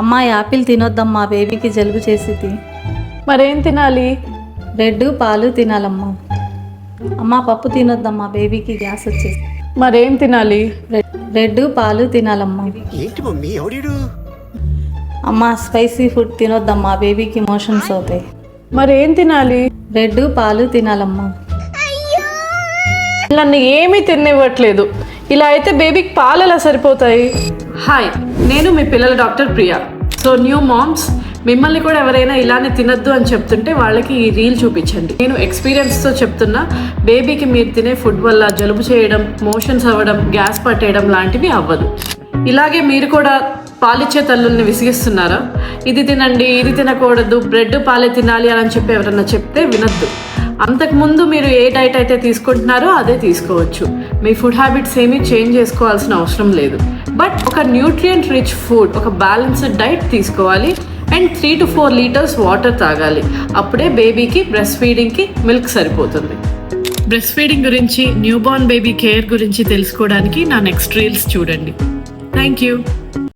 అమ్మా యాపిల్ తినొద్దమ్మా, బేబీకి జలుబు చేసిద్ది. మరేం తినాలి? బ్రెడ్ పాలు తినాలమ్మా. అమ్మా పప్పు తినొద్దమ్మా, బేబీకి గ్యాస్ వచ్చేసి. మరేం తినాలి? బ్రెడ్ పాలు తినాలమ్మా. ఏంటి మమ్మీ ఎవడీడు? అమ్మా స్పైసీ ఫుడ్ తినొద్దమ్మా, బేబీకి మోషన్స్ అవుతాయి. మరేం తినాలి? బ్రెడ్ పాలు తినాలమ్మా. నన్ను ఏమీ తినివ్వట్లేదు. ఇలా అయితే బేబీకి పాలు ఎలా సరిపోతాయి? హాయ్, నేను మీ పిల్లల doctor Priya. So new moms, మిమ్మల్ని కూడా ఎవరైనా ఇలానే తినద్దు అని చెప్తుంటే వాళ్ళకి ఈ రీల్ చూపించండి. నేను ఎక్స్పీరియన్స్తో చెప్తున్నా, బేబీకి మీరు తినే ఫుడ్ వల్ల జలుబు చేయడం, మోషన్స్ అవ్వడం, గ్యాస్ పట్టేయడం లాంటివి అవ్వదు. ఇలాగే మీరు కూడా పాలిచ్చే తల్లుల్ని విసిగిస్తున్నారా? ఇది తినండి, ఇది తినకూడదు, బ్రెడ్ పాలే తినాలి అని చెప్పి ఎవరన్నా చెప్తే వినద్దు. అంతకుముందు మీరు ఏ డైట్ అయితే తీసుకుంటున్నారో అదే తీసుకోవచ్చు. మీ ఫుడ్ హ్యాబిట్స్ ఏమీ చేంజ్ చేసుకోవాల్సిన అవసరం లేదు. బట్ ఒక న్యూట్రియంట్ రిచ్ ఫుడ్, ఒక బ్యాలెన్స్డ్ డైట్ తీసుకోవాలి అండ్ 3 to 4 లీటర్స్ వాటర్ తాగాలి. అప్పుడే బేబీకి బ్రెస్ట్ ఫీడింగ్కి మిల్క్ సరిపోతుంది. బ్రెస్ట్ ఫీడింగ్ గురించి, న్యూబార్న్ బేబీ కేర్ గురించి తెలుసుకోవడానికి నా నెక్స్ట్ రీల్స్ చూడండి. Thank you.